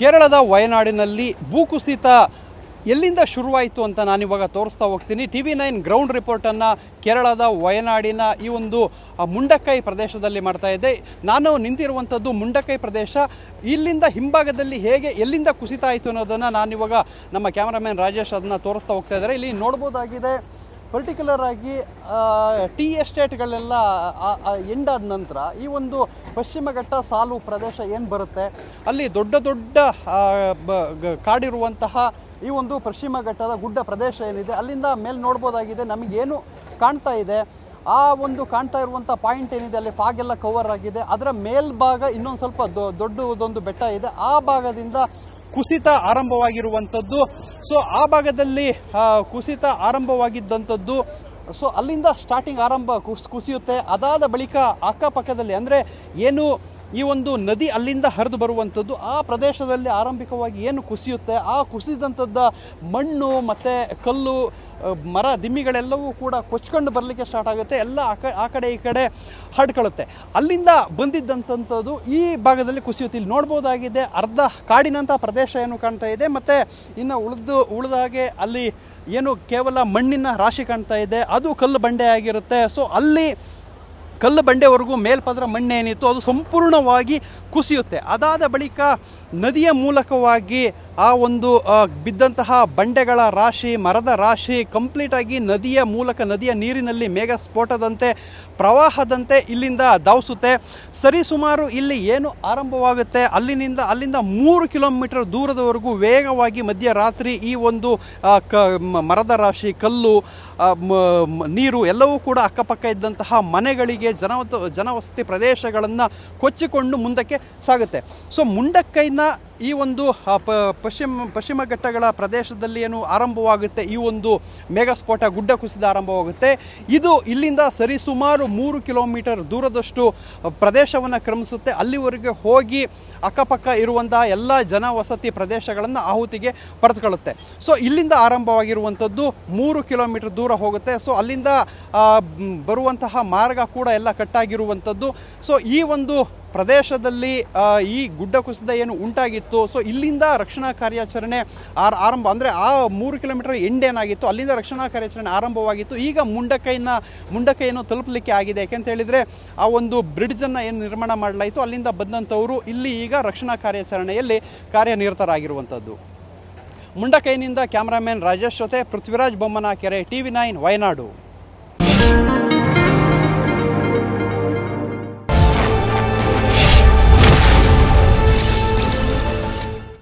ಕೇರಳದ ವಯನಾಡಿನಲ್ಲಿ ಭೂಕುಸಿತ ಎಲ್ಲಿಂದ ಶುರುವಾಯಿತು ಅಂತ ನಾನಿವಾಗ ತೋರಿಸ್ತಾ ಹೋಗ್ತೀನಿ. TV9 ಗ್ರೌಂಡ್ ರಿಪೋರ್ಟನ್ನು ಕೇರಳದ ವಯನಾಡಿನ ಈ ಒಂದು ಮುಂಡಕೈ ಪ್ರದೇಶದಲ್ಲಿ ಮಾಡ್ತಾ ಇದ್ದೆ. ನಾನು ನಿಂತಿರುವಂಥದ್ದು ಮುಂಡಕೈ ಪ್ರದೇಶ. ಇಲ್ಲಿಂದ ಹಿಂಭಾಗದಲ್ಲಿ ಎಲ್ಲಿಂದ ಕುಸಿತ ಆಯಿತು ಅನ್ನೋದನ್ನು ನಾನಿವಾಗ ನಮ್ಮ ಕ್ಯಾಮರಾಮನ್ ರಾಜೇಶ್ ಅದನ್ನು ತೋರಿಸ್ತಾ ಹೋಗ್ತಾ ಇದ್ದಾರೆ. ಇಲ್ಲಿ ನೋಡ್ಬೋದಾಗಿದೆ, ಪರ್ಟಿಕ್ಯುಲರ್ ಆಗಿ ಟೀ ಎಸ್ಟೇಟ್ಗಳೆಲ್ಲ ಎಂಡಾದ ನಂತರ ಈ ಒಂದು ಪಶ್ಚಿಮ ಘಟ್ಟ ಸಾಲು ಪ್ರದೇಶ ಏನು ಬರುತ್ತೆ, ಅಲ್ಲಿ ದೊಡ್ಡ ದೊಡ್ಡ ಕಾಡಿರುವಂತಹ ಈ ಒಂದು ಪಶ್ಚಿಮ ಘಟ್ಟದ ಗುಡ್ಡ ಪ್ರದೇಶ ಏನಿದೆ, ಅಲ್ಲಿಂದ ಮೇಲೆ ನೋಡ್ಬೋದಾಗಿದೆ. ನಮಗೇನು ಕಾಣ್ತಾ ಇದೆ, ಆ ಒಂದು ಕಾಣ್ತಾ ಇರುವಂಥ ಪಾಯಿಂಟ್ ಏನಿದೆ, ಅಲ್ಲಿ ಫಾಗೆಲ್ಲ ಕವರ್ ಆಗಿದೆ. ಅದರ ಮೇಲ್ಭಾಗ ಇನ್ನೊಂದು ಸ್ವಲ್ಪ ದೊಡ್ಡದೊಂದು ಬೆಟ್ಟ ಇದೆ, ಆ ಭಾಗದಿಂದ ಕುಸಿತ ಆರಂಭವಾಗಿರುವಂಥದ್ದು. ಸೊ ಆ ಭಾಗದಲ್ಲಿ ಕುಸಿತ ಆರಂಭವಾಗಿದ್ದಂಥದ್ದು. ಸೊ ಅಲ್ಲಿಂದ ಸ್ಟಾರ್ಟಿಂಗ್ ಕುಸಿಯುತ್ತೆ. ಅದಾದ ಬಳಿಕ ಅಕ್ಕಪಕ್ಕದಲ್ಲಿ ಅಂದರೆ ಏನು ಈ ಒಂದು ನದಿ ಅಲ್ಲಿಂದ ಹರಿದು ಬರುವಂಥದ್ದು, ಆ ಪ್ರದೇಶದಲ್ಲಿ ಆರಂಭಿಕವಾಗಿ ಏನು ಕುಸಿಯುತ್ತೆ, ಆ ಕುಸಿದಂಥದ್ದು ಮಣ್ಣು ಮತ್ತು ಕಲ್ಲು, ಮರ, ದಿಮ್ಮಿಗಳೆಲ್ಲವೂ ಕೂಡ ಕೊಚ್ಕೊಂಡು ಬರಲಿಕ್ಕೆ ಸ್ಟಾರ್ಟ್ ಆಗುತ್ತೆ. ಎಲ್ಲ ಆ ಕಡೆ ಈ ಕಡೆ ಹರಡ್ಕೊಳ್ಳುತ್ತೆ. ಅಲ್ಲಿಂದ ಬಂದಿದ್ದಂಥದ್ದು ಈ ಭಾಗದಲ್ಲಿ ಕುಸಿಯುತ್ತೆ. ಇಲ್ಲಿ ನೋಡ್ಬೋದಾಗಿದೆ, ಅರ್ಧ ಕಾಡಿನಂಥ ಪ್ರದೇಶ ಏನು ಕಾಣ್ತಾ ಇದೆ, ಮತ್ತು ಇನ್ನು ಉಳಿದಾಗೆ ಅಲ್ಲಿ ಏನು ಕೇವಲ ಮಣ್ಣಿನ ರಾಶಿ ಕಾಣ್ತಾ ಇದೆ, ಅದು ಕಲ್ಲು ಬಂಡೆ ಆಗಿರುತ್ತೆ. ಸೊ ಅಲ್ಲಿ ಕಲ್ಲು ಬಂಡೆವರೆಗೂ ಮೇಲ್ಪದರ ಮಣ್ಣೇನಿತ್ತು ಅದು ಸಂಪೂರ್ಣವಾಗಿ ಕುಸಿಯುತ್ತೆ. ಅದಾದ ಬಳಿಕ ನದಿಯ ಮೂಲಕವಾಗಿ ಆ ಒಂದು ಬಿದ್ದಂತಹ ಬಂಡೆಗಳ ರಾಶಿ, ಮರದ ರಾಶಿ ಕಂಪ್ಲೀಟಾಗಿ ನದಿಯ ಮೂಲಕ, ನದಿಯ ನೀರಿನಲ್ಲಿ ಮೇಘ ಸ್ಫೋಟದಂತೆ, ಪ್ರವಾಹದಂತೆ ಇಲ್ಲಿಂದ ಧಾವಿಸುತ್ತೆ. ಸರಿಸುಮಾರು ಇಲ್ಲಿ ಏನು ಆರಂಭವಾಗುತ್ತೆ ಅಲ್ಲಿಂದ 3 ಕಿಲೋಮೀಟರ್ ದೂರದವರೆಗೂ ವೇಗವಾಗಿ ಮಧ್ಯರಾತ್ರಿ ಈ ಒಂದು ಮರದ ರಾಶಿ, ಕಲ್ಲು, ನೀರು ಎಲ್ಲವೂ ಕೂಡ ಅಕ್ಕಪಕ್ಕ ಇದ್ದಂತಹ ಮನೆಗಳಿಗೆ, ಜನವಸತಿ ಪ್ರದೇಶಗಳನ್ನು ಕೊಚ್ಚಿಕೊಂಡು ಮುಂದಕ್ಕೆ ಸಾಗುತ್ತೆ. ಸೊ ಮುಂಡಕ್ಕೈನ ಈ ಒಂದು ಪಶ್ಚಿಮ ಘಟ್ಟಗಳ ಪ್ರದೇಶದಲ್ಲಿ ಏನು ಆರಂಭವಾಗುತ್ತೆ, ಈ ಒಂದು ಮೇಘಸ್ಫೋಟ, ಗುಡ್ಡ ಕುಸಿದ ಆರಂಭವಾಗುತ್ತೆ. ಇದು ಇಲ್ಲಿಂದ ಸರಿಸುಮಾರು 3 ಕಿಲೋಮೀಟರ್ ದೂರದಷ್ಟು ಪ್ರದೇಶವನ್ನು ಕ್ರಮಿಸುತ್ತೆ. ಅಲ್ಲಿವರೆಗೆ ಹೋಗಿ ಅಕ್ಕಪಕ್ಕ ಇರುವಂತಹ ಎಲ್ಲ ಜನವಸತಿ ಪ್ರದೇಶಗಳನ್ನು ಆಹುತಿಗೆ ಪಡೆದುಕೊಳ್ಳುತ್ತೆ. ಸೊ ಇಲ್ಲಿಂದ ಆರಂಭವಾಗಿರುವಂಥದ್ದು 3 ಕಿಲೋಮೀಟರ್ ದೂರ ಹೋಗುತ್ತೆ. ಸೊ ಅಲ್ಲಿಂದ ಬರುವಂತಹ ಮಾರ್ಗ ಕೂಡ ಎಲ್ಲ ಕಟ್ಟಾಗಿರುವಂಥದ್ದು. ಸೊ ಈ ಒಂದು ಪ್ರದೇಶದಲ್ಲಿ ಈ ಗುಡ್ಡ ಕುಸಿತ ಏನು ಉಂಟಾಗಿತ್ತು, ಸೊ ಇಲ್ಲಿಂದ ರಕ್ಷಣಾ ಕಾರ್ಯಾಚರಣೆ ಆರಂಭ, ಅಂದರೆ ಆ 3 ಕಿಲೋಮೀಟರ್ ಎಂಡ್ ಏನಾಗಿತ್ತು ಅಲ್ಲಿಂದ ರಕ್ಷಣಾ ಕಾರ್ಯಾಚರಣೆ ಆರಂಭವಾಗಿತ್ತು. ಈಗ ಮುಂಡಕೈಯನ್ನು ತಲುಪಲಿಕ್ಕೆ ಆಗಿದೆ. ಯಾಕೆಂತ ಹೇಳಿದರೆ ಆ ಒಂದು ಬ್ರಿಡ್ಜನ್ನು ಏನು ನಿರ್ಮಾಣ ಮಾಡಲಾಯಿತು ಅಲ್ಲಿಂದ ಬಂದಂಥವರು ಇಲ್ಲಿ ಈಗ ರಕ್ಷಣಾ ಕಾರ್ಯಾಚರಣೆಯಲ್ಲಿ ಕಾರ್ಯನಿರತರಾಗಿರುವಂಥದ್ದು. ಮುಂಡಕೈನಿಂದ ಕ್ಯಾಮ್ರಾಮನ್ ರಾಜೇಶ್ ಜೊತೆ ಪೃಥ್ವಿರಾಜ್ ಬೊಮ್ಮನಕೆರೆ, TV9 ವಯನಾಡು.